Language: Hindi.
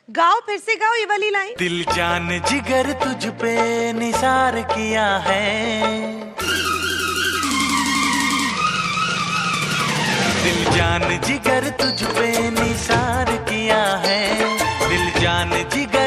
गाओ, फिर से गाओ ये वाली लाइन। दिल जान जिगर तुझ पे निसार किया है, दिल जान जिगर तुझ पे निसार किया है, दिल जान जिगर